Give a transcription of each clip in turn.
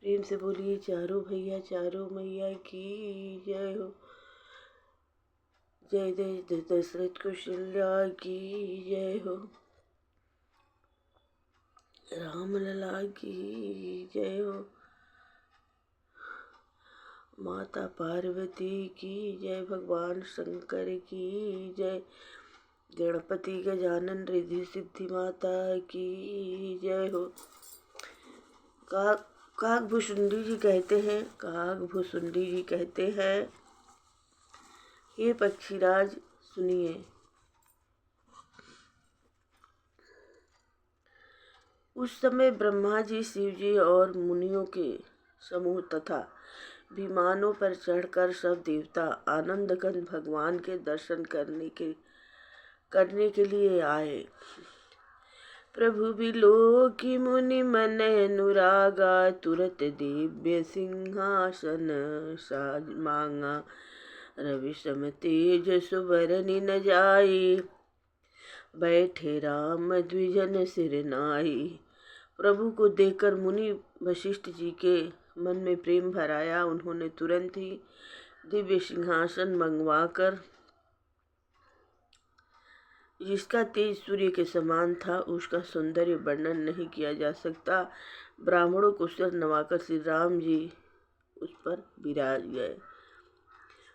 प्रेम से बोलिए चारों भैया चारों मैया की जय हो। जय जय दशरथ कौशल्या की जय हो। राम लला की जय हो। माता पार्वती की जय। भगवान शंकर की जय। गणपति गजानन रिद्धि सिद्धि माता की जय हो। काकभुसुंडी जी कहते हैं हे पक्षीराज सुनिए। उस समय ब्रह्मा जी, शिव जी और मुनियों के समूह तथा विमानों पर चढ़कर सब देवता आनंदकंद भगवान के दर्शन करने के लिए आए। प्रभु बिलोकी मुनि मन अनुरागा, तुरत दिव्य सिंहासन साज मांगा। रवि सम तेज सुबरनि न जाई, बैठे राम द्विजन सिर नाई। प्रभु को देखकर मुनि वशिष्ठ जी के मन में प्रेम भर आया। उन्होंने तुरंत ही दिव्य सिंहासन मंगवाकर, जिसका तेज सूर्य के समान था, उसका सौंदर्य वर्णन नहीं किया जा सकता, ब्राह्मणों को सिर नवाकर श्री राम जी उस पर विराज गए।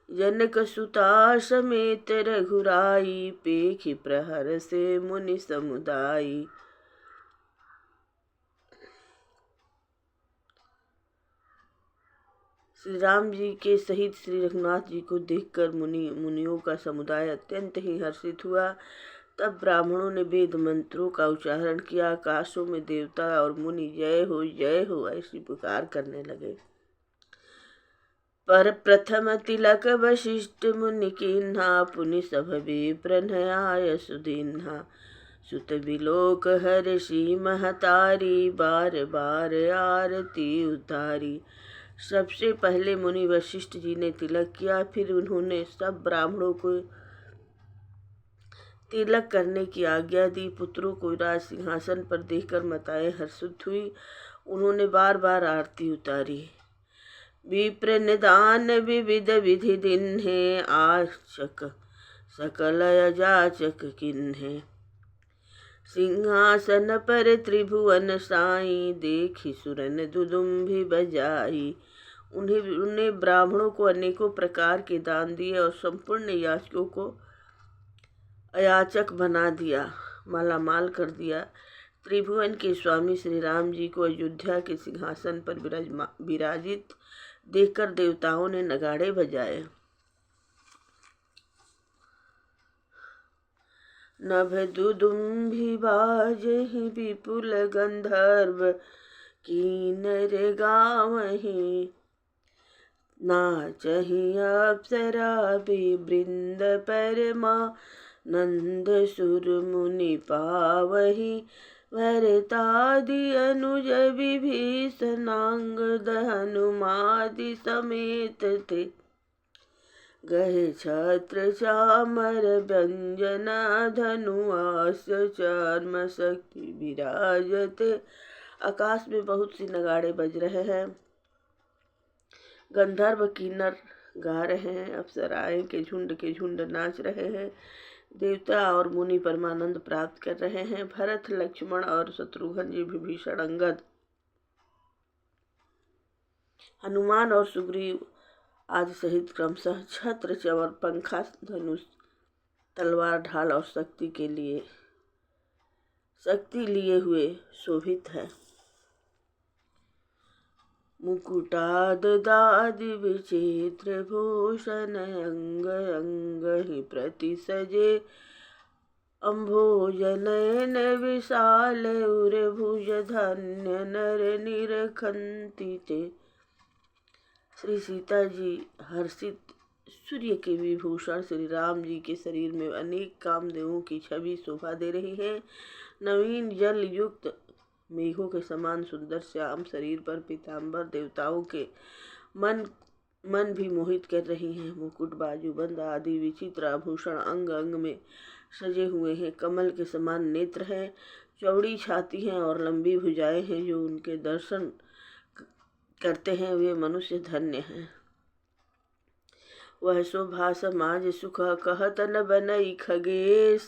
जनक सुता समेत रघुराई, पेखि प्रहर से मुनि समुदाई। श्री राम जी के सहित श्री रघुनाथ जी को देखकर मुनियों का समुदाय अत्यंत ही हर्षित हुआ। तब ब्राह्मणों ने वेद मंत्रों का उच्चारण किया। आकाशों में देवता और मुनि जय हो ऐसी पुकार करने लगे। पर प्रथम तिलक वशिष्ठ मुनि कीन्हा, पुनि सभ विप्र नयाय सुदीन्हा। सुत बिलोक हर्षि महतारी, बार बार आरती उतारी। सबसे पहले मुनि वशिष्ठ जी ने तिलक किया। फिर उन्होंने सब ब्राह्मणों को तिलक करने की आज्ञा दी। पुत्रों को राज सिंहासन पर देखकर माताएं हर्षित हुई। उन्होंने बार बार आरती उतारी। विप्र निदान विविध विधि दिन्हे, आचक सकल अजाचक किन्हे। सिंहासन पर त्रिभुवन साई, देखि सुरन दुदुम्भि बजाई। उन्हें ब्राह्मणों को अनेकों प्रकार के दान दिए और संपूर्ण याचकों को अयाचक बना दिया, मालामाल कर दिया। त्रिभुवन के स्वामी श्री राम जी को अयोध्या के सिंहासन पर विराजित देखकर देवताओं ने नगाड़े बजाए। नभ दुदुम्भि बाजहि विपुल गंधर्व, किन्नर गावहि। नाचहि अप्सरा वृंद परमा, नंद सुर मुनि पावहि। भरतादि अनुज विभीषणांगद, हनुमादि समेत थे। गहे छत्र चामर व्यंजना, धनुआस चर्म शक्ति विराजते। आकाश में बहुत सी नगाड़े बज रहे हैं, गंधर्व किन्नर गा रहे हैं, अप्सराएं के झुंड नाच रहे हैं, देवता और मुनि परमानंद प्राप्त कर रहे हैं। भरत, लक्ष्मण और शत्रुघ्न जी, विभीषण, अंगद, हनुमान और सुग्रीव आदि सहित क्रमशः छत्र, चमर, पंखा, धनुष, तलवार, ढाल और शक्ति लिए हुए शोभित है। मुकुटादि विचित्र भूषण, अंग अंग ही प्रति सजे। अम्भोजनयन विशाल उर भुज, धन्य नर निरखंति ते। श्री सीता जी हर्षित सूर्य के विभूषण श्री राम जी के शरीर में अनेक कामदेवों की छवि शोभा दे रही है। नवीन जल युक्त मेघों के समान सुंदर श्याम शरीर पर पीताम्बर देवताओं के मन भी मोहित कर रही हैं। मुकुट, बाजूबंद आदि विचित्र आभूषण अंग अंग में सजे हुए हैं। कमल के समान नेत्र हैं, चौड़ी छाती हैं और लंबी भुजाएं हैं, जो उनके दर्शन करते हैं वे मनुष्य धन्य हैं। वह शोभा समाज सुख कहत न बनई खगेश,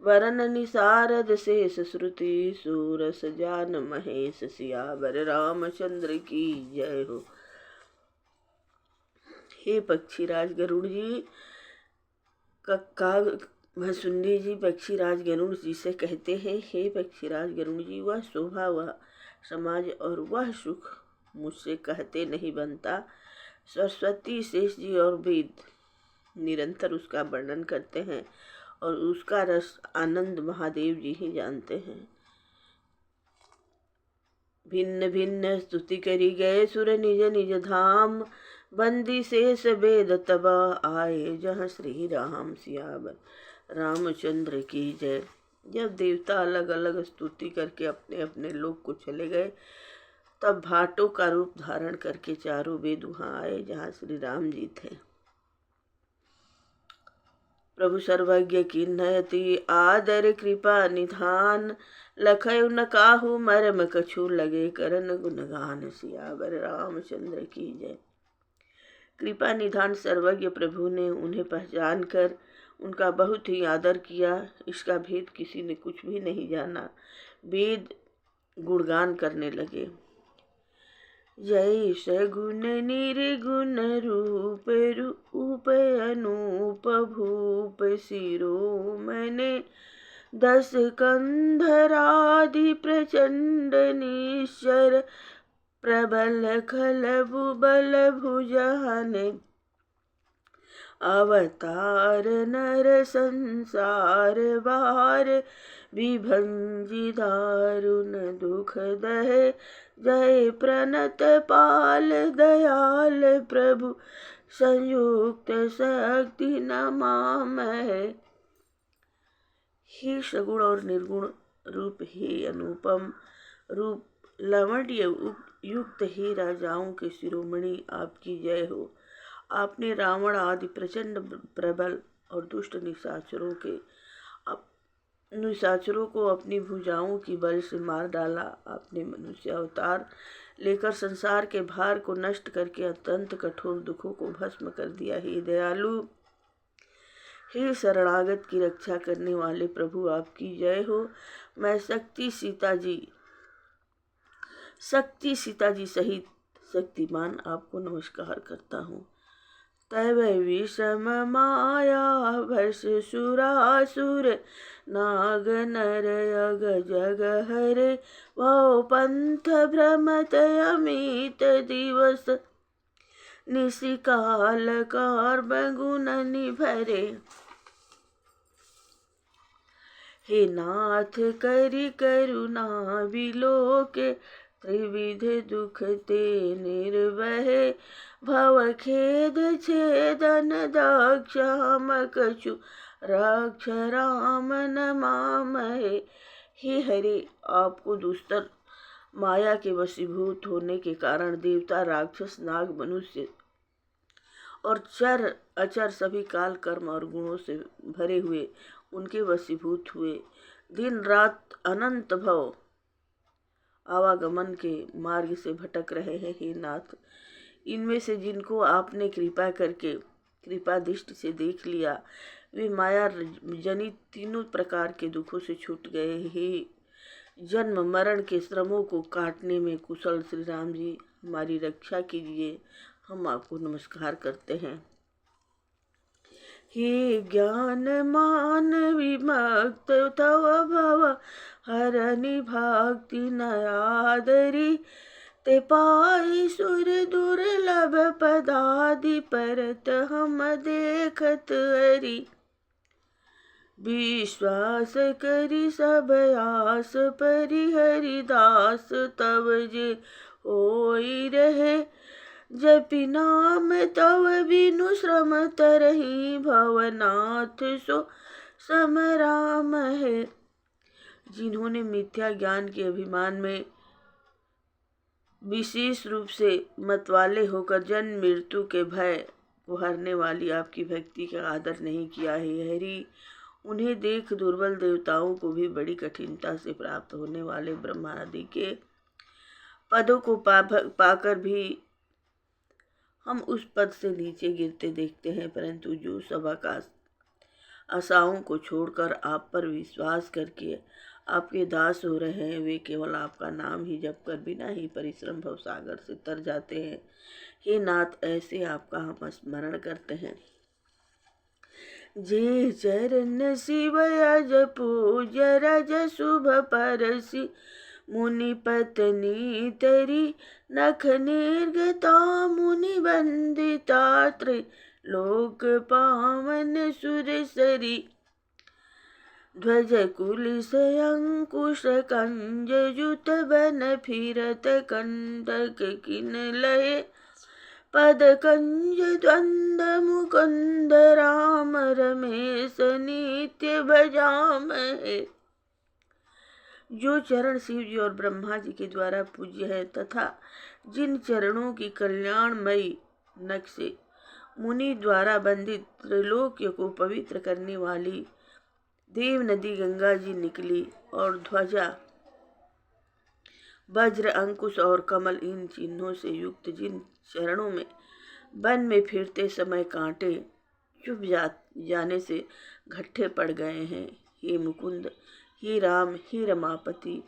वरन निसारद शेष श्रुति सूरस जान महेश। सियावर रामचंद्र की जय हो। हे पक्षीराज गरुड़ जी, भसुंडी जी पक्षीराज गरुड़ जी से कहते हैं, हे पक्षीराज गरुड़ जी, वह शोभा, वह समाज और वह सुख मुझसे कहते नहीं बनता। सरस्वती, शेष जी और वेद निरंतर उसका वर्णन करते हैं और उसका रस आनंद महादेव जी ही जानते हैं। भिन्न भिन्न स्तुति करी गए सुर निज निज धाम, बंदी शेष वेद तब आए जहाँ श्री राम। सियावर रामचंद्र की जय। जब देवता अलग अलग स्तुति करके अपने अपने लोक को चले गए, तब भाटों का रूप धारण करके चारों वेद वहाँ आए जहाँ श्री राम जी थे। प्रभु सर्वज्ञ की नयति आदर कृपा निधान, लखयु न काहू मरम कछु लगे करन गुणगान। सियावर रामचंद्र की जय। कृपा निधान सर्वज्ञ प्रभु ने उन्हें पहचान कर उनका बहुत ही आदर किया। इसका भेद किसी ने कुछ भी नहीं जाना। वेद गुणगान करने लगे। जय सगुण निर्गुण रूप रूप अनूप भूप शिरोमणे, दस कंधरादि प्रचंड निश्चर, प्रबल खल बुबल भुजहने, अवतार नर संसार बार, विभंजी दारुण दुख दहे, जय प्रणत पाल दयाल प्रभु, संयुक्त शक्ति नमामहे। हे सगुण और निर्गुण रूप, हे अनुपम रूप, लावण्य युक्त हे राजाओं के शिरोमणि, आपकी जय हो। आपने रावण आदि प्रचंड प्रबल और दुष्ट निशाचरों को अपनी भुजाओं की बल से मार डाला। आपने मनुष्य अवतार लेकर संसार के भार को नष्ट करके अत्यंत कठोर दुखों को भस्म कर दिया। हे दयालु, हे शरणागत की रक्षा करने वाले प्रभु, आपकी जय हो। मैं शक्ति सीता जी सहित शक्तिमान आपको नमस्कार करता हूँ। तव विषम माया भस सुरासुर, नाग नर यग जग हरे, वो पंथ भ्रमत अमित दिवस, निशिकाल कर्म गुण निभरे। हे नाथ करि करुणा विलोके, त्रिविध दुख ते निर्वहे, भव खेद छेदन दक्ष हम कछु, रक्ष राम नमामहे। हे हरे, आपको दुस्तर माया के वशीभूत होने के कारण देवता, राक्षस, नाग, मनुष्य और चर अचर सभी काल कर्म और गुणों से भरे हुए उनके वशीभूत हुए। दिन रात अनंत भव आवागमन के मार्ग से भटक रहे हैं। हे नाथ, इनमें से जिनको आपने कृपा करके कृपा दृष्टि से देख लिया, वे माया जनित तीनों प्रकार के दुखों से छूट गए। हे जन्म मरण के श्रमों को काटने में कुशल श्री राम जी, हमारी रक्षा कीजिए। हम आपको नमस्कार करते हैं। हे ज्ञान मान विमुक्त तव भव, हरनि भक्ति नयादरी, ते पाई सुर दुर्लभ पदादि, परत हम देखत हरि। विश्वास करी सब आस परिहरिदास, तव जे होई रहे, जपि नाम तव बिनु श्रम तरहि, भवनाथ सो सम राम है। जिन्होंने मिथ्या ज्ञान के अभिमान में विशेष रूप से मतवाले होकर जन्म मृत्यु के भय को हरने वाली आपकी भक्ति का आदर नहीं किया है हरि, उन्हें देख दुर्बल देवताओं को भी बड़ी कठिनता से प्राप्त होने वाले ब्रह्मा आदि के पदों को पाकर भी हम उस पद से नीचे गिरते देखते हैं, परंतु जो सब आशाओं को छोड़कर आप पर विश्वास करके आपके दास हो रहे हैं, वे केवल आपका नाम ही जप कर बिना ही परिश्रम भवसागर से तर जाते हैं। हे नाथ, ऐसे आपका हम स्मरण करते हैं। जे चरण शिव यज पूज रज शुभ परसी, मुनि पत्नी तरी नख निर्गता, मुनि वंदिता लोक पावन सुरसरी, ध्वज कुलिस अंकुश कंज जुत बन फिरत, कंटक किन लय पद कंज द्वंद मुकुंद, राम रमेश नित्य भजामहे। जो चरण शिव जी और ब्रह्मा जी के द्वारा पूज्य है तथा जिन चरणों की कल्याणमयी नख से मुनि द्वारा बंदित त्रिलोक्य को पवित्र करने वाली देव नदी गंगा जी निकली, और ध्वजा वज्र अंकुश और कमल इन चिन्हों से युक्त जिन चरणों में वन में फिरते समय कांटे चुभ जाने से घट्टे पड़ गए हैं, हे मुकुंद, हे राम, हे रमापति,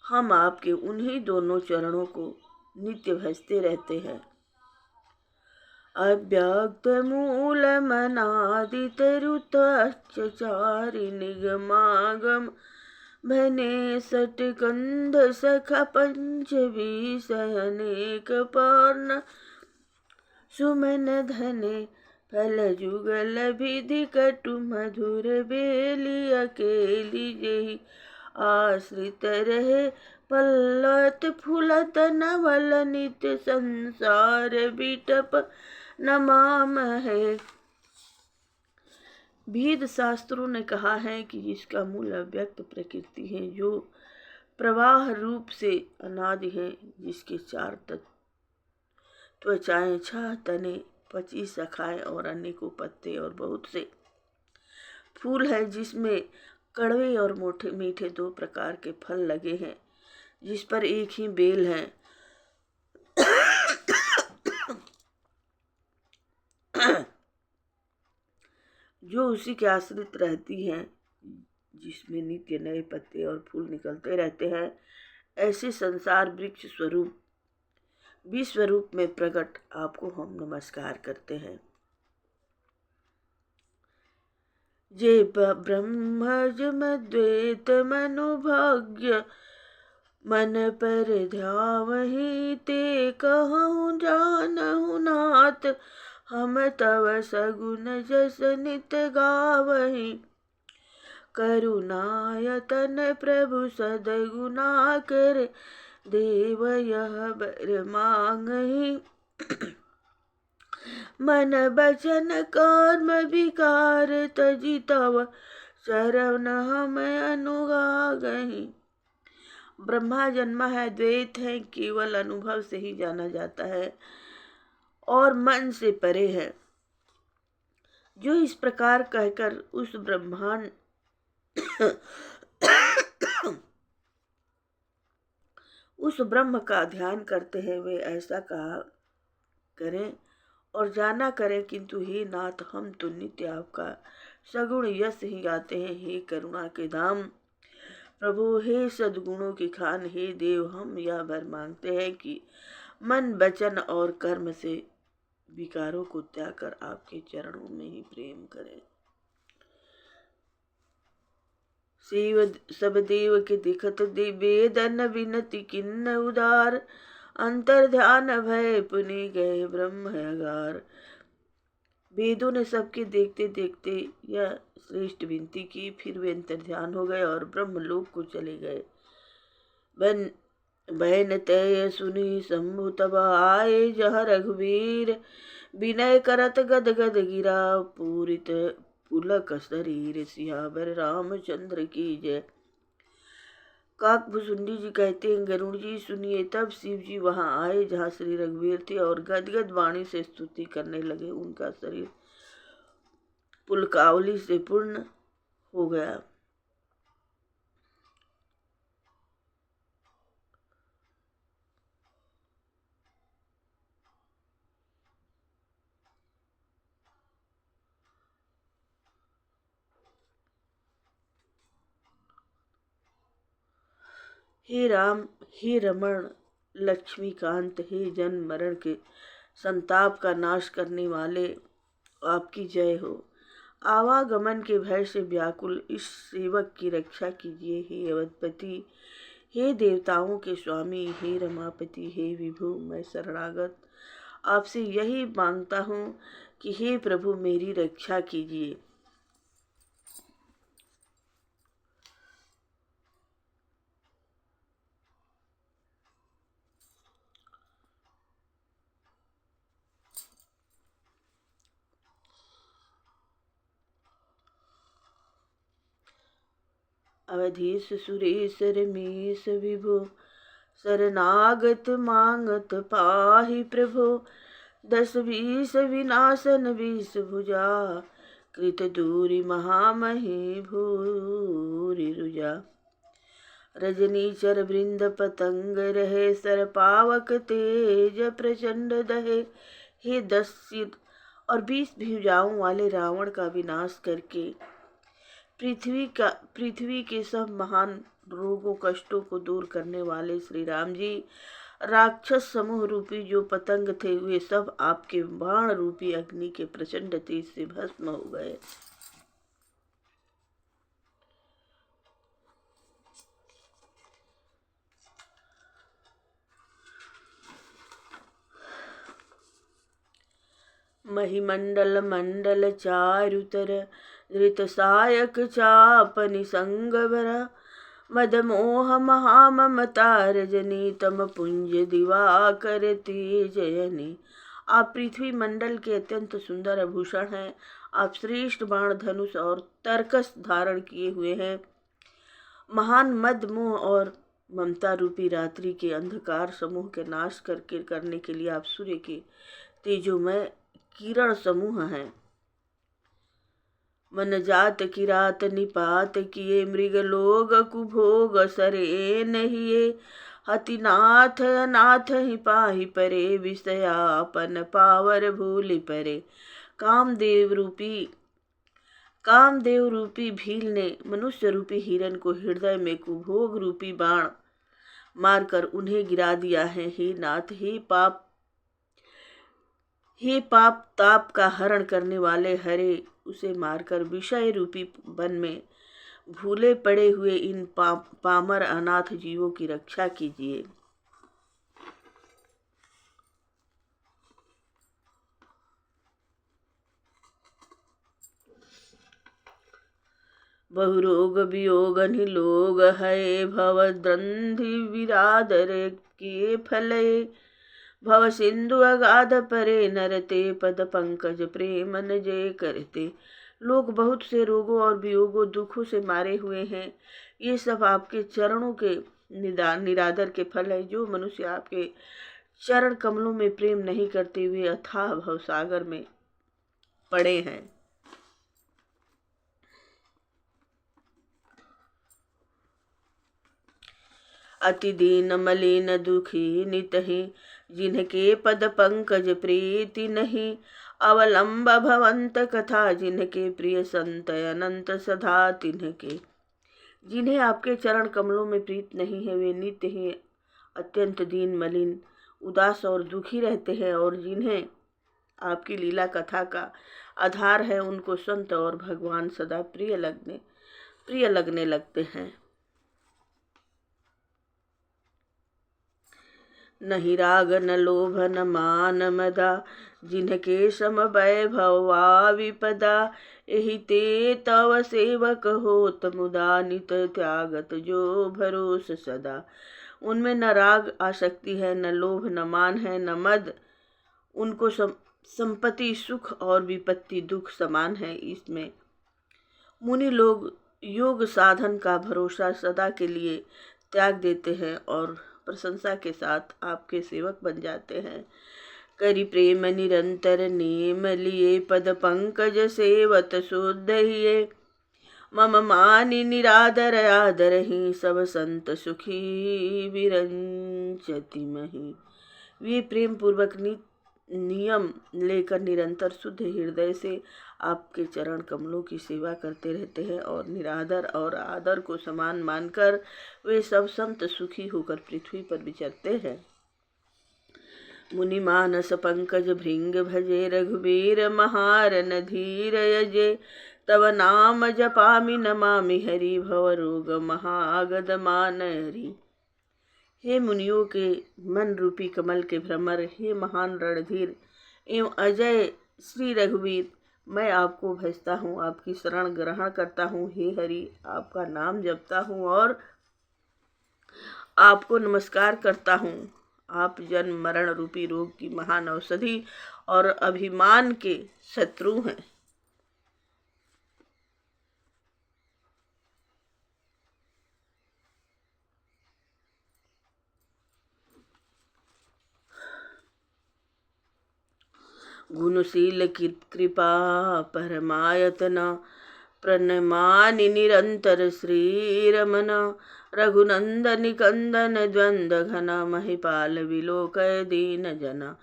हम आपके उन्हीं दोनों चरणों को नित्य भजते रहते हैं। अव्यक्त मूल मनादित रुतचारि निगमागम, भने सटकंद सखा पंच विषयनेक पर्ण, सुमन धने फल जुगल विधि कटु मधुर बेली, अकेली जेहि आश्रित रहे पल्लत फुलत नवल, नित्य संसार बिटप नमाम है। वेद शास्त्रों ने कहा है कि जिसका मूल अव्यक्त प्रकृति है, जो प्रवाह रूप से अनादि है, जिसके चार तत्व त्वचाएं, छह तने, 25 शाखाएं और अनेकों पत्ते और बहुत से फूल है, जिसमें कड़वे और मीठे 2 प्रकार के फल लगे हैं, जिस पर एक ही बेल है, जो उसी के आश्रित रहती हैं, जिसमें नित्य नए पत्ते और फूल निकलते रहते हैं, ऐसे संसार वृक्ष स्वरूप विश्व रूप में प्रकट आपको हम नमस्कार करते हैं। जे ब्रह्मज मद्वैत मनुभाग्य, मन पर ध्यावहि ते कहूँ जानहु नाथ, हम तव सगुन जस नित गावहि, करुणायतन प्रभु सदगुना कर, देव यह बर मांगहि, मन बचन कर्म विकार तजि तव चरण हम अनुगागहि। ब्रह्मा जन्मा है, द्वैत है, केवल अनुभव से ही जाना जाता है और मन से परे है। जो इस प्रकार कहकर उस ब्रह्मांड उस ब्रह्म का ध्यान करते हैं, वे ऐसा कहा करें और जाना करें, किंतु हे नाथ, हम तो नित्य आपका सगुण यश ही गाते हैं। हे करुणा के धाम प्रभु, हे सद्गुणों की खान, हे देव, हम यह वर मांगते हैं कि मन वचन और कर्म से विकारों को त्याग कर आपके चरणों में ही प्रेम करें। शिव सब देव के दिखत वेदन विनति किन्न उदार, अंतर ध्यान भय पुनि गए ब्रह्म अगार। वेदों ने सबके देखते देखते यह श्रेष्ठ विनती की, फिर वे अंतर ध्यान हो गए और ब्रह्मलोक को चले गए। बहन तय सुनी शंभु तब आए, जह रघुवीर विनय करत गद गद गिरा, पूरित पुलक शरीर सियावर रामचंद्र की जय। काकभुसुंडी जी कहते हैं, गरुड़ जी सुनिए, तब शिव जी वहां आए जहाँ श्री रघुवीर थे और गदगद वाणी से स्तुति करने लगे। उनका शरीर पुलकावली से पूर्ण हो गया। हे राम, हे रमण, लक्ष्मीकांत, हे जन्म मरण के संताप का नाश करने वाले, आपकी जय हो। आवागमन के भय से व्याकुल इस सेवक की रक्षा कीजिए हे अवधपति। हे देवताओं के स्वामी, हे रमापति, हे विभु, मैं शरणागत आपसे यही मांगता हूँ कि हे प्रभु मेरी रक्षा कीजिए। अवधेश सुरेश रमेश विभो, शरणागत मांगत पाहि प्रभो। 10 20 विनाशन 20 भुजा, कृत दूरी महामही भूरि रुजा। रजनीचर वृंद पतंग रहे, सर पावक तेज प्रचंड दहे। हे 10 सिर और 20 भुजाओं वाले रावण का विनाश करके पृथ्वी के सब महान रोगों कष्टों को दूर करने वाले श्री राम जी, राक्षस समूह रूपी जो पतंग थे वे सब आपके बाण रूपी अग्नि के प्रचंड तेज से भस्म हो गए। महिमंडल मंडल चारुतर, धृत सायक चापनि संग भरा। मद मोह महाममता रजनी, तम पुंज दिवाकर तेजयनी। आप पृथ्वी मंडल के अत्यंत सुंदर आभूषण हैं। आप श्रेष्ठ बाण धनुष और तरकस धारण किए हुए हैं। महान मद मोह और ममता रूपी रात्रि के अंधकार समूह के नाश करने के लिए आप सूर्य के तेजोमय किरण समूह हैं। मन जात किरात निपात किए, मृग लोग कुभोग सरे नहिए। हतिनाथ अनाथ ही पाहि परे, विषयापन पावर भूलि परे। कामदेव रूपी भील ने मनुष्य रूपी हिरण को हृदय में कुभोग रूपी बाण मारकर उन्हें गिरा दिया है। हे नाथ, हे पाप ताप का हरण करने वाले हरे, उसे मारकर विषय रूपी वन में भूले पड़े हुए इन पामर अनाथ जीवों की रक्षा कीजिए। बहुरोग वियोग निलोग है, भव द्रंधि विरादर के फले। भव सिंधु अगाध परे, नरते पद पंकज प्रेम न जय करते। लोग बहुत से रोगों और वियोगों दुखों से मारे हुए हैं। ये सब आपके चरणों के निरादर के फल है। जो मनुष्य आपके चरण कमलों में प्रेम नहीं करते हुए अथाह भवसागर में पड़े हैं। अति दीन मलिन दुखी नितहि, जिनके पद पंकज प्रीति नहीं। अवलंब भवंत कथा, जिनके प्रिय संत अनंत सदा तिन्हके। जिन्हें आपके चरण कमलों में प्रीत नहीं है वे नित्य ही अत्यंत दीन मलिन उदास और दुखी रहते हैं, और जिन्हें आपकी लीला कथा का आधार है उनको संत और भगवान सदा प्रिय लगने लगते हैं। नहीं राग न लोभ न मान मदा, जिनके सम वैभवा विपदा। एहि ते तव सेवक होत मुदा, नित त्यागत जो भरोस सदा। उनमें न राग आसक्ति है, न लोभ, न मान है, न मद। उनको संपत्ति सुख और विपत्ति दुख समान है। इसमें मुनि लोग योग साधन का भरोसा सदा के लिए त्याग देते हैं और प्रशंसा के साथ आपके सेवक बन जाते हैं। करि प्रेम निरंतर नेम लिए, पद पंकज सेवत शुद्ध हिये। मम मानि निरादर आदर ही, सब संत सुखी विरंचति मही। वे प्रेम पूर्वक नियम लेकर निरंतर शुद्ध हृदय से आपके चरण कमलों की सेवा करते रहते हैं और निरादर और आदर को समान मानकर वे सब संत सुखी होकर पृथ्वी पर विचरते हैं। मुनि मानस पंकज भृंग भजे रघुबीर महारन धीर यजे तव नाम जपामि नमामि हरि भव रोग महागद मानहरि। हे मुनियों के मन रूपी कमल के भ्रमर, हे महान रणधीर एवं अजय श्री रघुवीर, मैं आपको भजता हूँ, आपकी शरण ग्रहण करता हूँ। हे हरि, आपका नाम जपता हूँ और आपको नमस्कार करता हूँ। आप जन्म मरण रूपी रोग की महान औषधि और अभिमान के शत्रु हैं। गुणशील कृपा परमायतना प्रणमानि निरंतर श्री रमन रघुनंदन कंदन द्वंद घना महिपाल विलोकय दीन जना।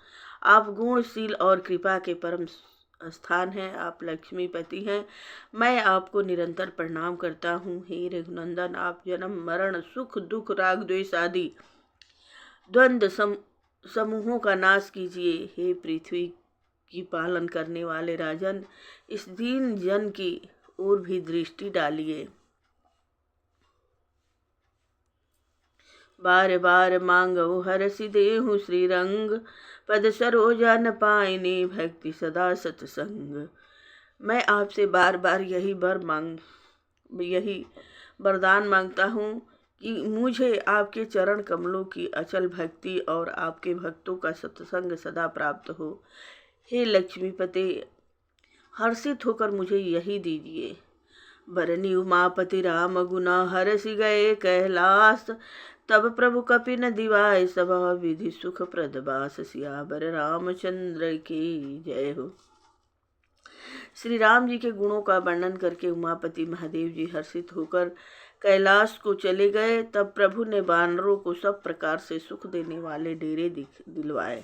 आप गुणशील और कृपा के परम स्थान हैं, आप लक्ष्मीपति हैं। मैं आपको निरंतर प्रणाम करता हूँ। हे रघुनंदन, आप जन्म मरण सुख दुख राग द्वेष आदि द्वंद्व समूहों का नाश कीजिए। हे पृथ्वी की पालन करने वाले राजन, इस दीन जन की ओर भी दृष्टि डालिए। बार बार मांगो हरसि देहु श्री रंग, पद सरोजा न पाइने भक्ति सदा सत्संग। मैं आपसे बार बार यही वरदान मांगता हूँ कि मुझे आपके चरण कमलों की अचल भक्ति और आपके भक्तों का सत्संग सदा प्राप्त हो। हे लक्ष्मीपते, हर्षित होकर मुझे यही दीजिए। बरनी उमापति राम गुना हरसि गए कैलास, तब प्रभु कपिन दिवाय सभा विधि सुख प्रदबास। सियावर रामचंद्र की जय हो। श्री राम जी के गुणों का वर्णन करके उमापति महादेव जी हर्षित होकर कैलाश को चले गए। तब प्रभु ने वानरों को सब प्रकार से सुख देने वाले डेरे दिलवाए।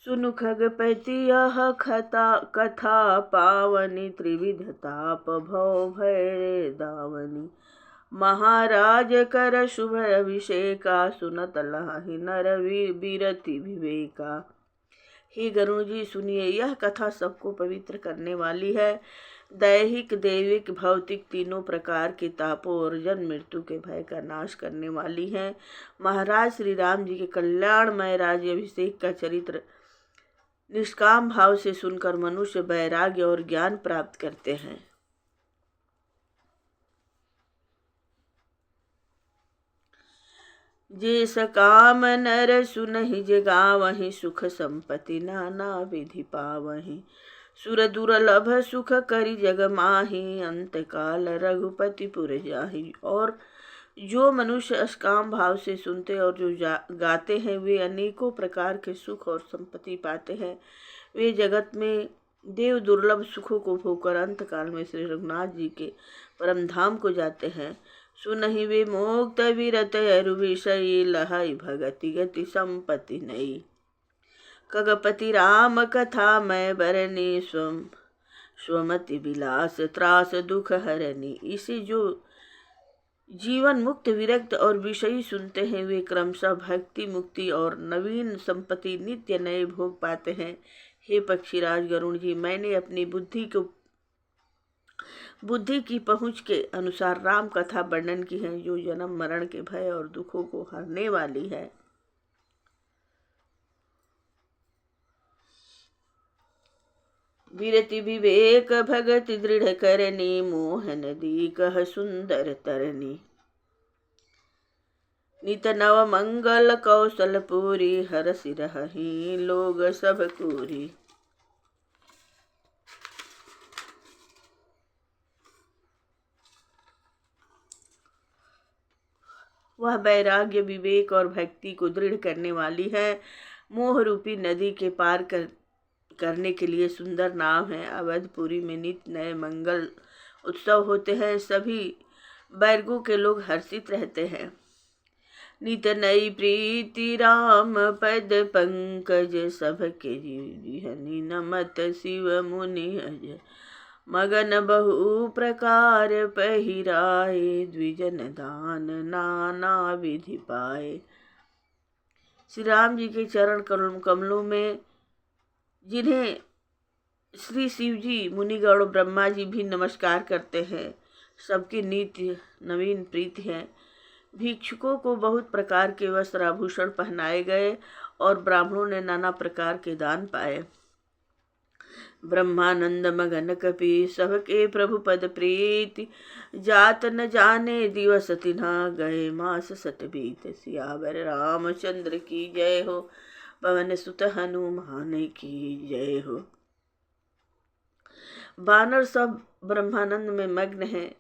सुनु खगपति यह कथा पावनी, त्रिविध ताप भव भय दावनी। महाराज कर शुभ अभिषेका, सुनत लाहि नर बिरति विवेका। हे गरुण जी, सुनिए, यह कथा सबको पवित्र करने वाली है। दैहिक दैविक भौतिक तीनों प्रकार के तापों और जन्म मृत्यु के भय का नाश करने वाली है। महाराज श्री राम जी के कल्याणमय राज्य अभिषेक का चरित्र निष्काम भाव से सुनकर मनुष्य वैराग्य और ज्ञान प्राप्त करते हैं। जे सकाम नर सुनहि जे गावहि, सुख संपत्ति नाना विधि पावहि। सुर दुर्लभ सुख करि जग माहि, अंत काल रघुपति पुर जाहि। और जो मनुष्य असकाम भाव से सुनते और जो गाते हैं, वे अनेकों प्रकार के सुख और संपत्ति पाते हैं। वे जगत में देव दुर्लभ सुखों को भोगकर अंत काल में श्री रघुनाथ जी के परम धाम को जाते हैं। सुनहि वे मोक्त विरत अरु विषयी, लहई भगति गति संपत्ति नई। खगपति राम कथा मैं बरनी, स्वमति विलास त्रास दुख हरनी। इसे जो जीवन मुक्त विरक्त और विषयी सुनते हैं, वे क्रमशः भक्ति मुक्ति और नवीन संपत्ति नित्य नए भोग पाते हैं। हे पक्षीराज गरुण जी, मैंने अपनी बुद्धि की पहुँच के अनुसार राम कथा वर्णन की है, जो जन्म मरण के भय और दुखों को हरने वाली है। विरति विवेक भगति दृढ़ करनी, मोह नदी कह सुंदर तरनी। नित नव मंगल कौशल पूरी, हरसि रहहि लोग सब पूरी। वह वैराग्य विवेक और भक्ति को दृढ़ करने वाली है। मोह रूपी नदी के पार करने के लिए सुंदर नाव है। अवधपुरी में नित्य नए मंगल उत्सव होते हैं। सभी बैरगों के लोग हर्षित रहते हैं। नित नई प्रीति राम पद पंकज, सबके जीवनी नमत शिव मुनि हज। मगन बहु प्रकार पहिराए, द्विजन दान नाना विधि पाए। श्री राम जी के चरण कमलों में जिन्हें श्री शिव जी, मुनिगण और ब्रह्मा जी भी नमस्कार करते हैं, सबकी नित्य नवीन प्रीति है। भिक्षुकों को बहुत प्रकार के वस्त्र आभूषण पहनाए गए और ब्राह्मणों ने नाना प्रकार के दान पाए। ब्रह्मानंद मगन कपि, सबके प्रभु पद प्रीति। जात न जाने दिवस तिन्हा, गए मास सत बीत। सियावर रामचंद्र की जय हो, पवन सुत हनुमान की जय हो। वानर सब ब्रह्मानंद में मग्न हैं।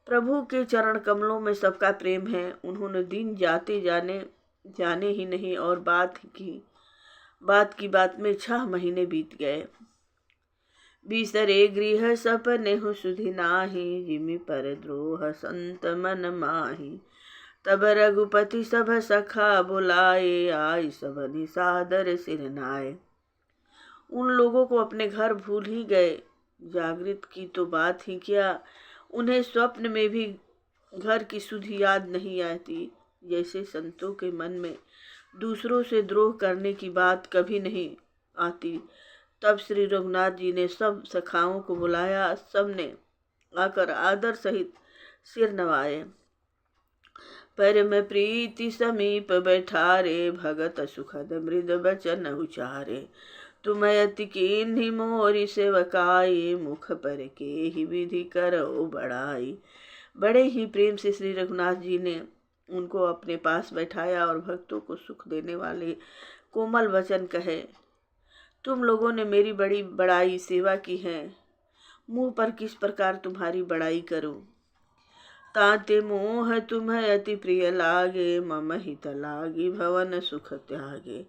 प्रभु के चरण कमलों में सबका प्रेम है। उन्होंने दिन जाते जाने ही नहीं और बात की बात में 6 महीने बीत गए। बिसरे गृह सपने हो सुधि नाही, जिमि पर द्रोह संत मन माही। तब रघुपति सब सखा बुलाए, आई सब निसादर सिर नाए। उन लोगों को अपने घर भूल ही गए, जागृत की तो बात ही क्या, उन्हें स्वप्न में भी घर की सुधि याद नहीं आती। जैसे संतों के मन में दूसरों से द्रोह करने की बात कभी नहीं आती। तब श्री रघुनाथ जी ने सब सखाओं को बुलाया। सब ने आकर आदर सहित सिर नवाए। परम प्रीति समीप बैठारे, भगत सुखद मृद बचन उचारे। तुम अति कीन्ही मोरी सेवकाई, मुख पर के ही विधि करो बड़ाई। बड़े ही प्रेम से श्री रघुनाथ जी ने उनको अपने पास बैठाया और भक्तों को सुख देने वाले कोमल वचन कहे। तुम लोगों ने मेरी बड़ी बड़ाई सेवा की है, मुँह पर किस प्रकार तुम्हारी बड़ाई करूं। ताते मोह तुम्हें अति प्रिय लागे, मम हित लागी भवन सुख त्यागे।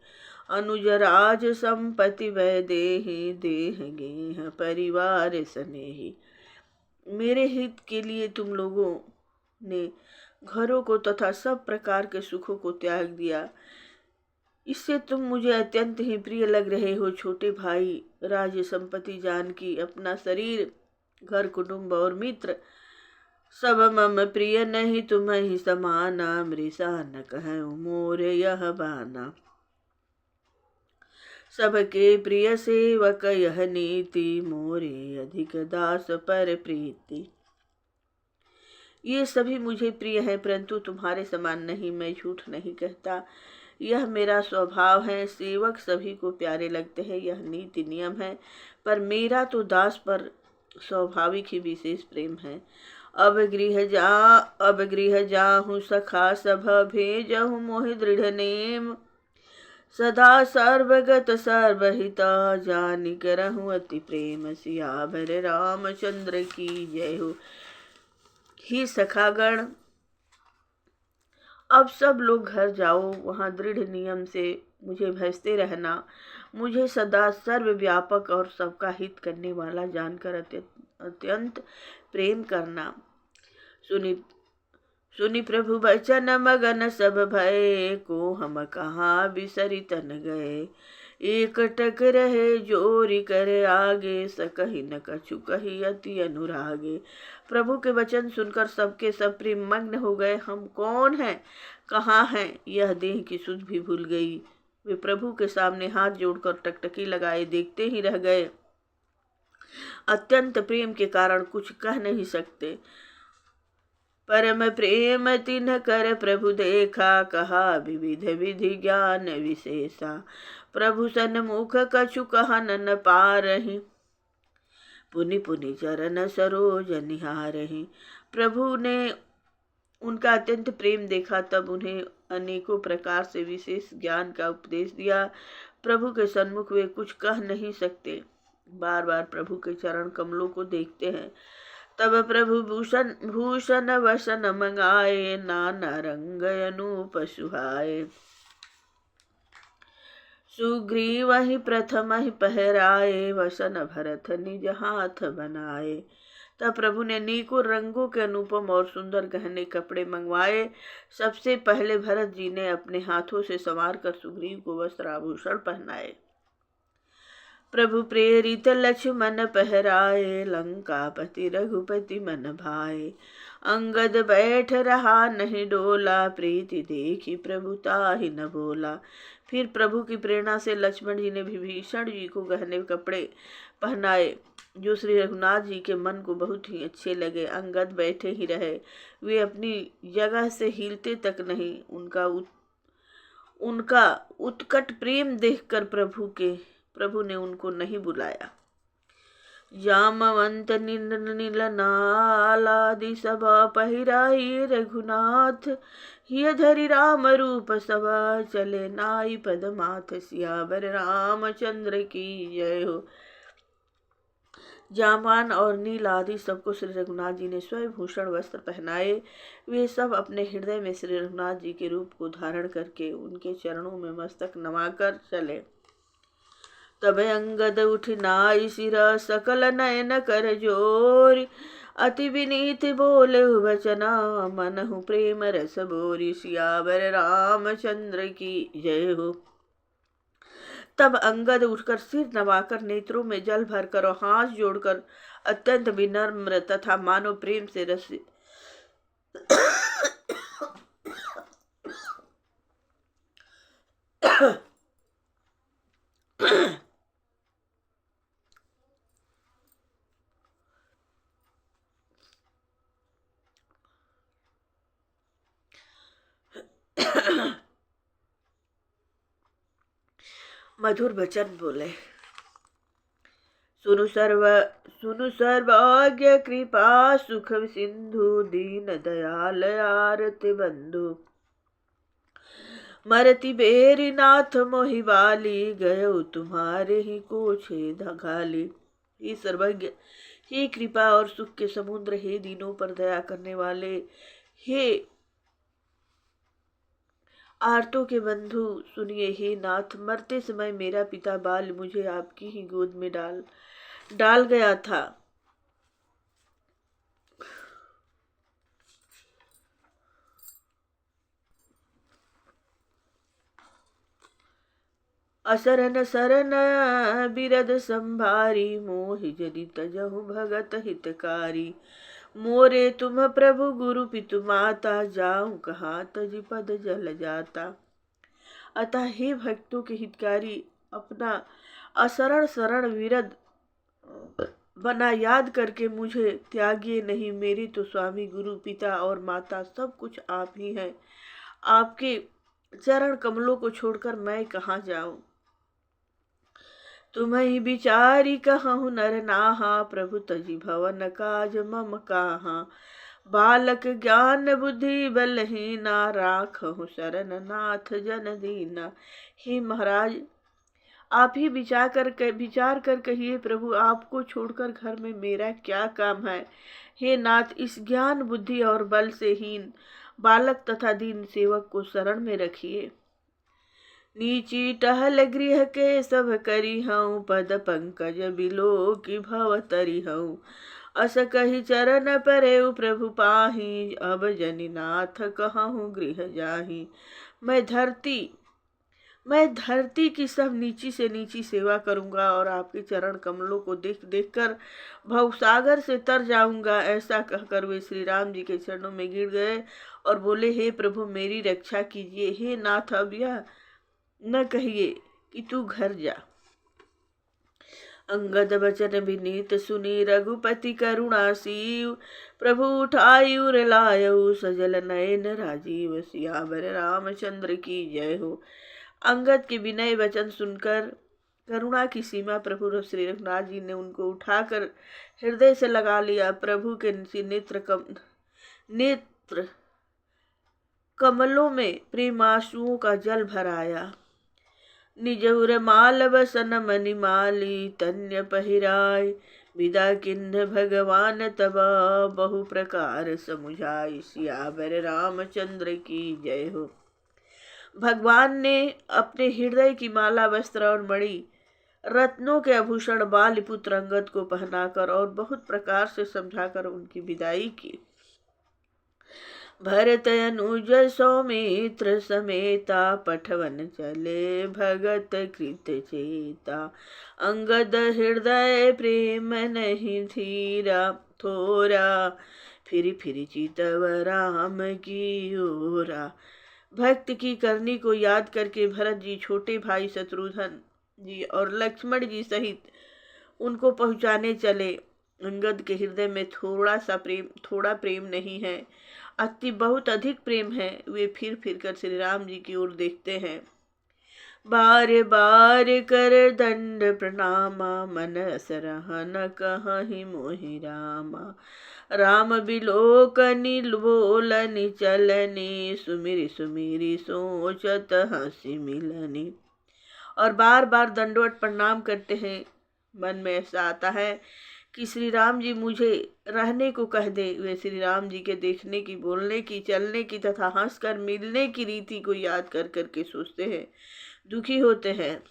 अनुज राज संपत्ति वै देहि, देह गेह परिवार स्नेही। मेरे हित के लिए तुम लोगों ने घरों को तथा सब प्रकार के सुखों को त्याग दिया। इससे तुम मुझे अत्यंत ही प्रिय लग रहे हो। छोटे भाई, राज्य संपत्ति, जानकी, अपना शरीर, घर कुटुंब और मित्र सब मम प्रिय नहीं, तुम ही समाना। मृषा न कहूँ मोर यह बाना। सबके प्रिय सेवक यह नीति, मोरे अधिक दास पर प्रीति। ये सभी मुझे प्रिय है, परंतु तुम्हारे समान नहीं। मैं झूठ नहीं कहता, यह मेरा स्वभाव है। सेवक सभी को प्यारे लगते हैं, यह नीति नियम है, पर मेरा तो दास पर स्वाभाविक ही विशेष प्रेम है। अब गृह जाहूँ सखा सभ, भेजहूँ मोहि दृढ़ नेम। सदा सर्वगत सर्वहिता, जानि करहूँ अति प्रेम। सियावर रामचंद्र की जय हो। ही सखागण, अब सब लोग घर जाओ, वहाँ दृढ़ नियम से मुझे भजते रहना। मुझे सदा सर्वव्यापक और सबका हित करने वाला जानकर अत्यंत प्रेम करना। सुनि प्रभु बचन मगन सब भय, को हम कहाँ बिसरि तन गए। एक टक रहे जोरी कर आगे, सकहि न कछु कही अति अनुरागे। प्रभु के वचन सुनकर सबके सब प्रेम मग्न हो गए। हम कौन हैं, कहाँ हैं, यह देह की सुध भी भूल गई। वे प्रभु के सामने हाथ जोड़कर टकटकी लगाए देखते ही रह गए। अत्यंत प्रेम के कारण कुछ कह नहीं सकते। परम प्रेम तिन्ह कर प्रभु देखा, कहा विविध विधि ज्ञान विशेषा। प्रभु सन्मुख कछु कहन न पारहि, पुनि पुनि चरण सरोज निहारहि। प्रभु ने उनका अत्यंत प्रेम देखा, तब उन्हें अनेकों प्रकार से विशेष ज्ञान का उपदेश दिया। प्रभु के सन्मुख वे कुछ कह नहीं सकते, बार बार प्रभु के चरण कमलों को देखते हैं। तब प्रभु भूषण वसन मंगाए, नाना रंग अनूप सुहाए। सुग्रीव ही प्रथम ही पहराए, वसन भरत निज हाथ बनाए। तब प्रभु ने अनेकों रंगों के अनुपम और सुंदर गहने कपड़े मंगवाए। सबसे पहले भरत जी ने अपने हाथों से संवार कर सुग्रीव को वस्त्र आभूषण पहनाए। प्रभु प्रेरित लक्ष्मण पहराए, लंकापति रघुपति मन भाए। अंगद बैठ रहा नहीं डोला, प्रीति देखी प्रभु ताहि न बोला। फिर प्रभु की प्रेरणा से लक्ष्मण जी ने विभीषण जी को गहने कपड़े पहनाए, जो श्री रघुनाथ जी के मन को बहुत ही अच्छे लगे। अंगद बैठे ही रहे, वे अपनी जगह से हिलते तक नहीं। उनका उत्कट प्रेम देखकर प्रभु ने उनको नहीं बुलाया। जामवंत नील नालादि सभा पहिराई रघुनाथ, हिय धरि राम रूप सभा चले नाई पदमाथ। सियावर रामचंद्र की जय हो। जामान और नील आदि सबको श्री रघुनाथ जी ने स्वयं भूषण वस्त्र पहनाए। वे सब अपने हृदय में श्री रघुनाथ जी के रूप को धारण करके उनके चरणों में मस्तक नवाकर चले। तब अंगद उठ नाई सिरा, सकल नयन कर जोर। अति विनीत बोले वचना, मनहु प्रेम रस बोरी। सियावर रामचंद्र की जय हो। तब अंगद उठकर सिर नवाकर, नेत्रों में जल भरकर और हाथ जोड़कर अत्यंत विनम्र तथा मानव प्रेम से रसित मधुर वचन बोले। सुनु सर्वज्ञ कृपा सुख सिंधु, दीन दयाल आरति बंधु। मरति बेरी नाथ मोहि बाली, गयो तुम्हारे ही कोछे धगाली। हे सर्वज्ञ, हे कृपा और सुख के समुद्र, हे दीनों पर दया करने वाले, हे आर्तों के बंधु, सुनिए। हे नाथ, मरते समय मेरा पिता बाल मुझे आपकी ही गोद में डाल गया था। असरन सरन बिरद संभारी, मोहि जदि तजहु भगत हितकारी। मोरे तुम प्रभु गुरु पितु माता, जाऊं कहाँ तज पद जल जाता। अतः हे भक्तों के हितकारी, अपना असरण शरण विरद बना याद करके मुझे त्यागिए नहीं। मेरे तो स्वामी गुरु पिता और माता सब कुछ आप ही हैं। आपके चरण कमलों को छोड़कर मैं कहाँ जाऊं। तुम्हि बिचारी कहूँ नर नाहा, प्रभु तजि भवन काज मम काहा। बालक ज्ञान बुद्धि बलहीना, राखहु शरण नाथ जन दीना। हे महाराज, आप ही विचार कर कहिए प्रभु, आपको छोड़कर घर में मेरा क्या काम है। हे नाथ, इस ज्ञान बुद्धि और बल से हीन बालक तथा दीन सेवक को शरण में रखिए। नीची टहल गृह के सब करी हूँ, पद पंकज बिलो की भव तरी हूँ। अस कही चरण परेउ प्रभु पाही, अब जनिनाथ कहूँ गृह जाही। मैं धरती की सब नीची से नीची सेवा करूंगा और आपके चरण कमलों को देख देख कर भवसागर से तर जाऊंगा। ऐसा कहकर वे श्री राम जी के चरणों में गिर गए और बोले, हे प्रभु मेरी रक्षा कीजिए। हे नाथ, अब यह न कहिए कि तू घर जा। अंगद वचन विनीत सुनी, रघुपति करुणा सीव। प्रभु उठायु लायु, सजल नयन राजीव। सियावर रामचंद्र की जय हो। अंगद के विनय वचन सुनकर करुणा की सीमा प्रभु श्री रघुनाथ जी ने उनको उठाकर हृदय से लगा लिया। प्रभु के नेत्र कमलों में प्रेमाशुओं का जल भराया। निजउर माल बसन मनि माली, तन्य पहिराय विदा किन्ह भगवान तबा। बहु प्रकार समुझाई, सियावर रामचंद्र की जय हो। भगवान ने अपने हृदय की माला, वस्त्र और मणि रत्नों के आभूषण बालिपुत्र अंगद को पहनाकर और बहुत प्रकार से समझाकर उनकी विदाई की। भरत अनुज सौमित्र समेता पठवन चले भगत कृत चेता। अंगद हृदय प्रेम नहीं धीरा थोरा फिर चितव राम की ओरा। भक्त की करनी को याद करके भरत जी छोटे भाई शत्रुघ्न जी और लक्ष्मण जी सहित उनको पहुंचाने चले। अंगद के हृदय में थोड़ा प्रेम नहीं है, अति बहुत अधिक प्रेम है। वे फिर कर श्री राम जी की ओर देखते हैं। बार बार कर दंड प्रणामा मन सरहन कहि मोहि रामा। राम बिलोकनि बोलनि चलनि सुमिरि सुमिरि सोचत हंसी मिलनी। और बार बार दंडवत प्रणाम करते हैं। मन में ऐसा आता है कि श्री राम जी मुझे रहने को कह दे। वे श्री राम जी के देखने की, बोलने की, चलने की तथा हंसकर मिलने की रीति को याद कर करके सोचते हैं, दुखी होते हैं।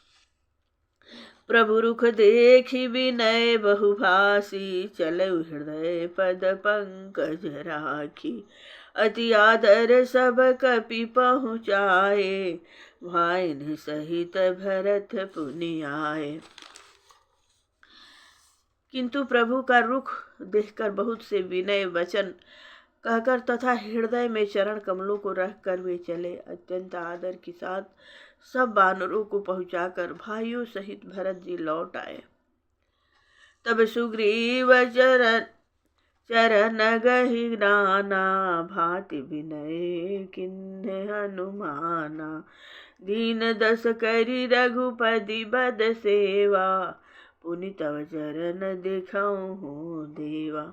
प्रभु रुख देखि विनय बहुभाषी चलऊ हृदय पद पंकज राखी। अति आदर सब कपि पहुँचाए भाइन सहित भरत पुनि आए। किंतु प्रभु का रुख देखकर बहुत से विनय वचन कहकर तथा हृदय में चरण कमलों को रखकर वे चले। अत्यंत आदर के साथ सब वानरों को पहुंचाकर भाइयों सहित भरत जी लौट आए। तब सुग्रीव चरण गहि नाना भांति विनय किन्ह हनुमाना। दीन दस करि रघुपति बद सेवा पुनि तव चरण दिखाऊं देवा।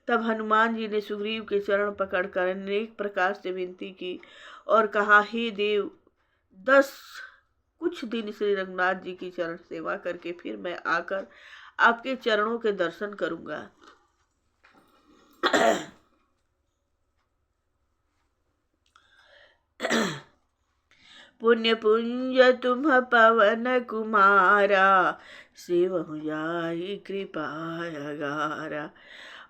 तब हनुमान जी ने सुग्रीव के चरण पकड़कर अनेक प्रकार से विनती की और कहा, हे देव, कुछ दिन श्री रघुनाथ जी की चरण सेवा करके फिर मैं आकर आपके चरणों के दर्शन करूंगा। पुण्य पुंज तुम पवन कुमारा सेवहु जाहि कृपा अगारा।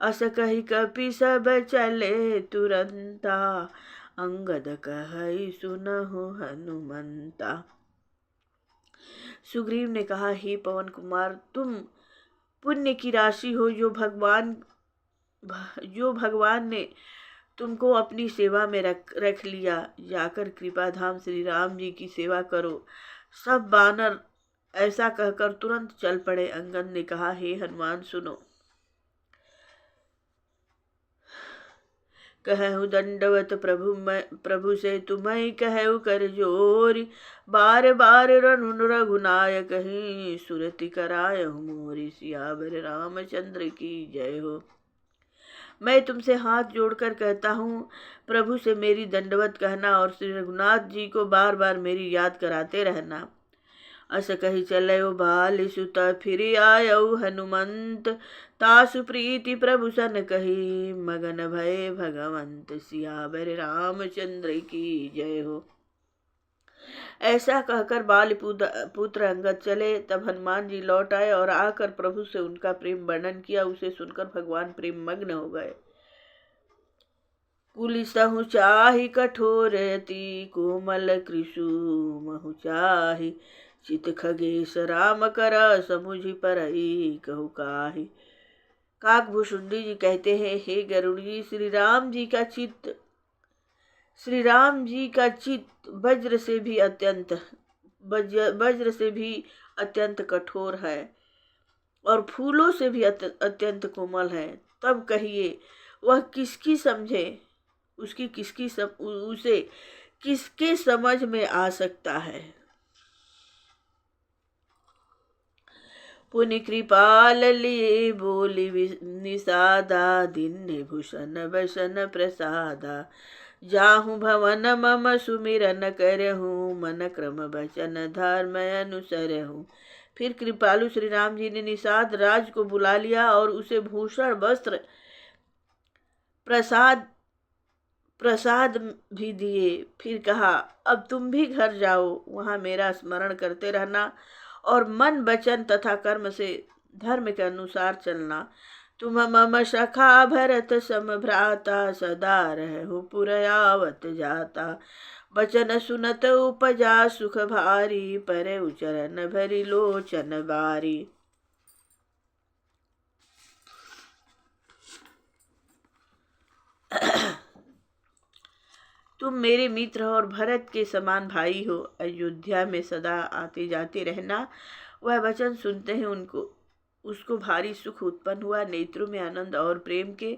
अस कहि कपि सब चले तुरंता अंगद कहि सुनहु हनुमंता। सुग्रीव ने कहा, हे पवन कुमार, तुम पुण्य की राशि हो। जो भगवान ने तुमको अपनी सेवा में रख लिया। जाकर कृपा धाम श्री राम जी की सेवा करो। सब बानर ऐसा कहकर तुरंत चल पड़े। अंगद ने कहा, हे हनुमान सुनो। कहु दंडवत प्रभु से तुम्हें कहु कर जोरी। बार बार रघुनायक ही सुरति करायहु मोरी। सियावर रामचंद्र की जय हो। मैं तुमसे हाथ जोड़कर कहता हूँ, प्रभु से मेरी दंडवत कहना और श्री रघुनाथ जी को बार बार मेरी याद कराते रहना। अस कही चलयो बाल सुत फिर आयऊ हनुमंत। तासु प्रीति प्रभु सन कही मगन भय भगवंत। सियावर रामचंद्र की जय हो। ऐसा कहकर बाल पुत्र अंगद चले। तब हनुमान जी लौट आए और आकर प्रभु से उनका प्रेम वर्णन किया। उसे सुनकर भगवान प्रेम मग्न हो गए। कुलिसहु चाहि कठोर अति कोमल कृषुमहु चाहि। चित खगेश राम कर समुझि परई कहु काहि। काकभूषुंडी जी कहते हैं, हे गरुड़ जी, श्री राम जी का चित्त वज्र से भी अत्यंत कठोर है और फूलों से भी अत्यंत कोमल है। तब कहिए वह किसकी समझे, उसे किसके समझ में आ सकता है। पुनि कृपाल लिए बोली निषादा। दिन भूषण बसन प्रसादा। जाहु भवन मम सुमिरन करहूँ। मन क्रम बचन धर्म अनुसरहूँ। फिर कृपालु श्री राम जी ने निषाद राज को बुला लिया और उसे भूषण वस्त्र प्रसाद भी दिए। फिर कहा, अब तुम भी घर जाओ, वहाँ मेरा स्मरण करते रहना और मन वचन तथा कर्म से धर्म के अनुसार चलना। तुम मम सखा भरत सम भ्राता, सदा रहु पुरयावत जाता। बचन सुनत उपजा सुख भारी, परे उचरन भरी लोचन बारी। तुम मेरे मित्र और भरत के समान भाई हो। अयोध्या में सदा आते जाते रहना। वह वचन सुनते ही उसको भारी सुख उत्पन्न हुआ। नेत्रों में आनंद और प्रेम के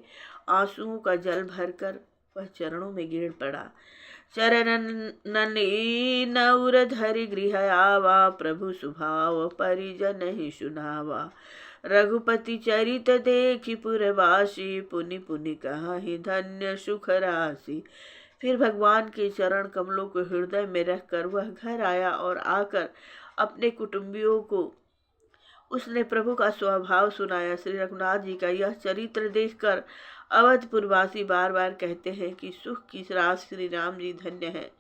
आंसुओं का जल भरकर वह चरणों में गिर पड़ा। चरणन नौर धरि गृह आवा, प्रभु सुभाव परिजन ही सुनावा। रघुपति चरित देखि पुरवासी, पुनि पुनि कहि धन्य सुख राशि। फिर भगवान के चरण कमलों को हृदय में रखकर वह घर आया और आकर अपने कुटुंबियों को उसने प्रभु का स्वभाव सुनाया। श्री रघुनाथ जी का यह चरित्र देखकर अवधपुरवासी बार बार कहते हैं कि सुख की रास श्री राम जी धन्य है।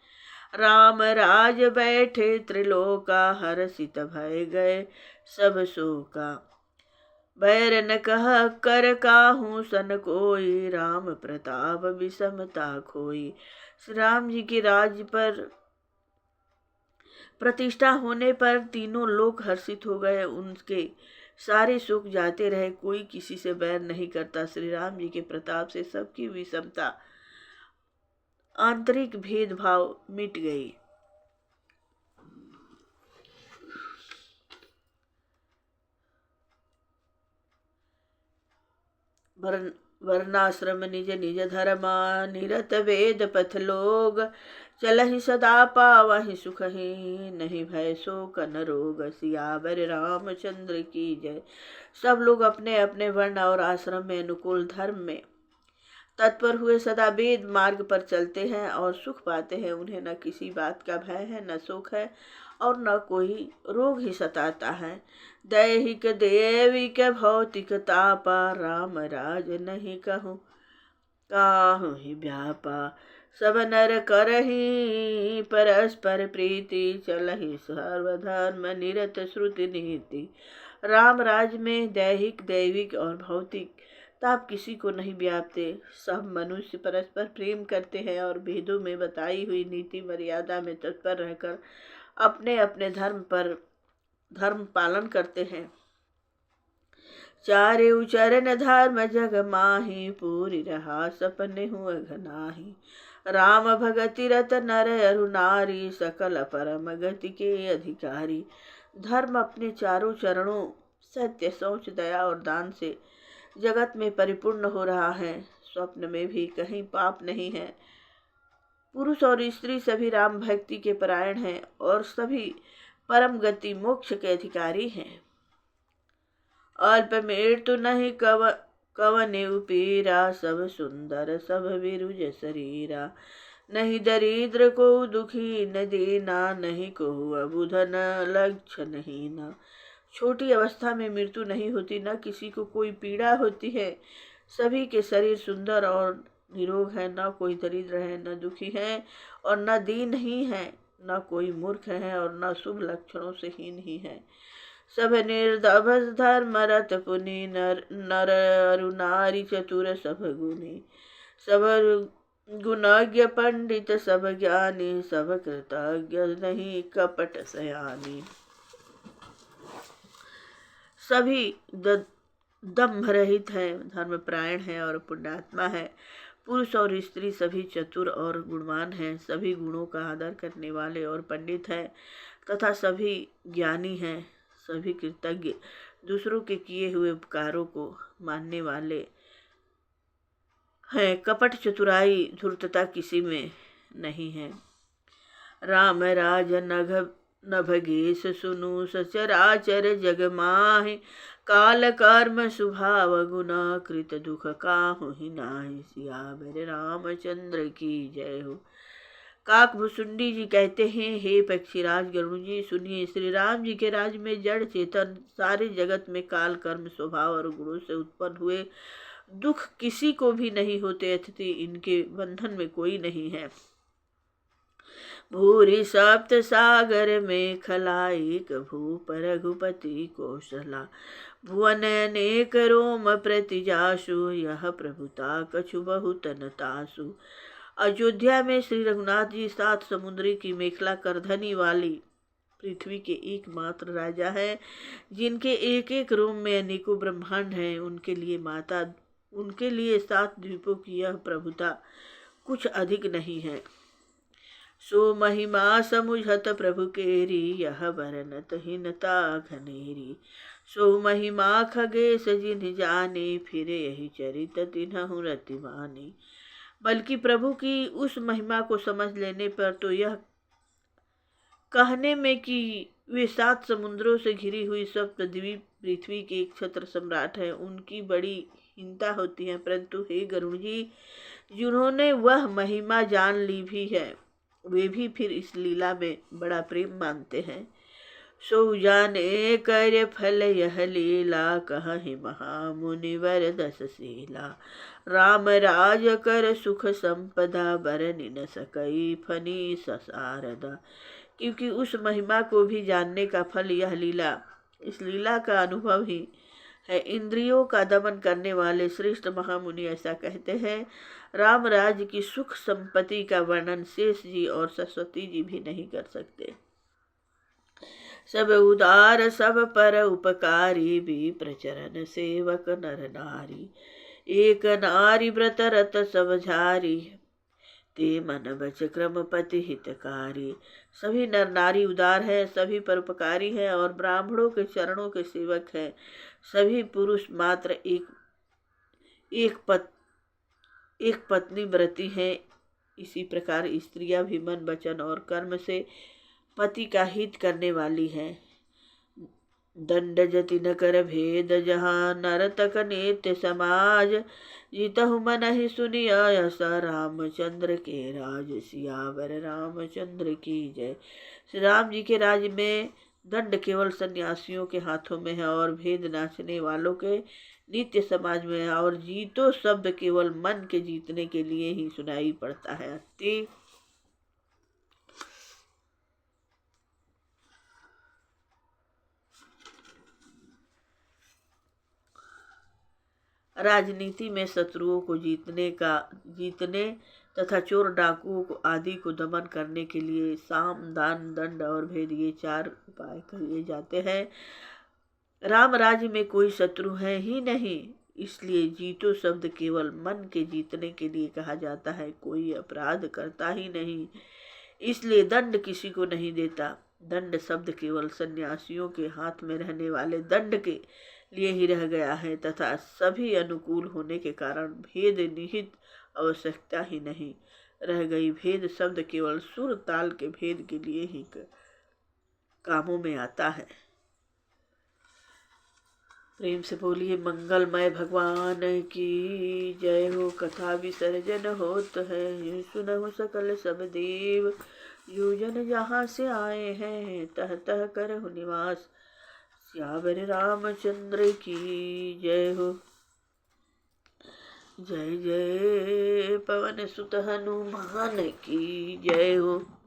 राम राज बैठे त्रिलोका, हर्षित भय गए सब शोका। बैर न कह कर काहू सन कोई, राम प्रताप विषमता खोई। श्री राम जी के राज्य पर प्रतिष्ठा होने पर तीनों लोग हर्षित हो गए। उनके सारे सुख जाते रहे, कोई किसी से बैर नहीं करता। श्री राम जी के प्रताप से सबकी विषमता, आंतरिक भेदभाव मिट गई। वर्णाश्रम निज निज धर्मा, निरत वेद पथ लोग। चलहि सदा पावहि सुखहि, नहीं भय शोक न रोग। सियावर रामचंद्र की जय। सब लोग अपने अपने वर्ण और आश्रम में अनुकूल धर्म में तत्पर हुए सदा वेद मार्ग पर चलते हैं और सुख पाते हैं। उन्हें न किसी बात का भय है, न सुख है और न कोई रोग ही सताता है। दैहिक देविक भौतिक तापा, राम राज नहीं कहूँ काहू ही व्यापा। सब नर करहि परस्पर प्रीति, चलहि सर्वधर्म निरत श्रुति नीति। राम राज में दैहिक दैविक और भौतिक ताप किसी को नहीं व्यापते। सब मनुष्य परस्पर प्रेम करते हैं और वेदों में बताई हुई नीति मर्यादा में तत्पर रहकर अपने अपने धर्म पालन करते हैं। चारे उचरण धर्म जग माही, पूरी रहा सपने हुए घनाही। राम भगति रत नर अरु नारी, सकल परम गति के अधिकारी। धर्म अपने चारों चरणों सत्य सोच दया और दान से जगत में परिपूर्ण हो रहा है। स्वप्न में भी कहीं पाप नहीं है। पुरुष और स्त्री सभी राम भक्ति के परायण हैं और सभी परम गति मोक्ष के अधिकारी हैं। अल्प मृत्यु नहीं कवने उपीरा, सब सुंदर सब विरुज शरीरा। नहीं दरिद्र को दुखी न देना, नहीं को अबुधन लक्ष्य नहीं ना। छोटी अवस्था में मृत्यु नहीं होती, न किसी को कोई पीड़ा होती है। सभी के शरीर सुंदर और निरोग है, न कोई दरिद्र है, न दुखी है और न दीन ही है, न कोई मूर्ख है और न शुभ लक्षणों से हीन ही है। सब निर्दभ धर्म रत पुनि, नर अरु नारी चतुर सब गुणी। सब गुणज्ञ पंडित सब ज्ञानी, सब कृतज्ञ नहीं कपट सयानी। सभी दम्भ रहित हैं, धर्मपरायण हैं और पुण्यात्मा है। पुरुष और स्त्री सभी चतुर और गुणवान हैं, सभी गुणों का आदर करने वाले और पंडित हैं तथा सभी ज्ञानी हैं। सभी कृतज्ञ, दूसरों के किए हुए उपकारों को मानने वाले हैं। कपट चतुराई धूर्तता किसी में नहीं है। राम राज नभगेश सुनु, सचराचर जग माहि। काल कर्म स्वभाव गुना, कृत दुख काहू ही नाहि। सियावर रामचंद्र की जय हो। काकभुसुंडी जी कहते हैं, हे पक्षीराज गरुण जी सुनिए, श्री राम जी के राज्य में जड़ चेतन सारे जगत में काल कर्म स्वभाव और गुणों से उत्पन्न हुए दुख किसी को भी नहीं होते, अतिथि इनके बंधन में कोई नहीं है। भूरि सप्त सागर में खलाइक, भूप रघुपति कौशला। भुवन अनेक रोम प्रतिजासु, यह प्रभुता कछु बहुत न तासु। अयोध्या में श्री रघुनाथ जी 7 समुद्री की मेखला करधनी वाली पृथ्वी के एकमात्र राजा हैं, जिनके एक एक रोम में अनेकों ब्रह्मांड हैं। उनके लिए 7 द्वीपों की यह प्रभुता कुछ अधिक नहीं है। सो महिमा समुझत प्रभु केरी, यह बरनत हिनता घनेरी। सो महिमा खगेश जिन जाने, फिरे यही चरित तिन्हु रति मानी। बल्कि प्रभु की उस महिमा को समझ लेने पर तो यह कहने में कि वे 7 समुद्रों से घिरी हुई सप्तद्वीप पृथ्वी के एक छत्र सम्राट हैं, उनकी बड़ी हीनता होती है। परंतु हे गरुड़ जी, जिन्होंने वह महिमा जान ली भी है, वे भी फिर इस लीला में बड़ा प्रेम मानते हैं। सो जाने कर फल यह लीला, कहि महामुनिवर 10 शीला। राम राज कर सुख संपदा, बरनि न सकई फनी ससारदा। क्योंकि उस महिमा को भी जानने का फल यह लीला, इस लीला का अनुभव ही है। इंद्रियों का दमन करने वाले श्रेष्ठ महामुनि ऐसा कहते हैं। राम राज्य की सुख संपत्ति का वर्णन शेष जी और सरस्वती जी भी नहीं कर सकते। सब उदार सब पर उपकारी, भी प्रचरण सेवक नर नारी। एक नारी व्रत रत सब झारी, ते मन बच क्रम पति हितकारी। सभी नर नारी उदार हैं, सभी परोपकारी हैं और ब्राह्मणों के चरणों के सेवक हैं। सभी पुरुष मात्र एक पत्नी व्रती हैं। इसी प्रकार स्त्रियां भी मन वचन और कर्म से पति का हित करने वाली हैं। दंड जति न कर भेद, जहाँ नर तक नित्य समाज। जीतहु मन ही सुनिया, यस रामचंद्र के राज। सियावर रामचंद्र की जय। श्री राम जी के राज्य में दंड केवल सन्यासियों के हाथों में है और भेद नाचने वालों के नित्य समाज में है, और जीतो शब्द केवल मन के जीतने के लिए ही सुनाई पड़ता है। राजनीति में शत्रुओं को जीतने तथा चोर डाकुओं को आदि को दमन करने के लिए साम दान दंड और भेद, ये 4 उपाय किए जाते हैं। राम राज्य में कोई शत्रु है ही नहीं, इसलिए जीतो शब्द केवल मन के जीतने के लिए कहा जाता है। कोई अपराध करता ही नहीं, इसलिए दंड किसी को नहीं देता। दंड शब्द केवल सन्यासियों के हाथ में रहने वाले दंड के लिए ही रह गया है तथा सभी अनुकूल होने के कारण भेद निहित आवश्यकता ही नहीं रह गई। भेद शब्द केवल सुर ताल के भेद के लिए ही कामों में आता है। प्रेम से बोलिए मंगलमय भगवान की जय हो। कथा विसर्जन होत है, सुनहु सकल सब देव। जो जन जहाँ से आए हैं, तह तह करहु निवास। सियावर रामचंद्र की जय हो। जय जय पवन सुत हनुमान की जय हो।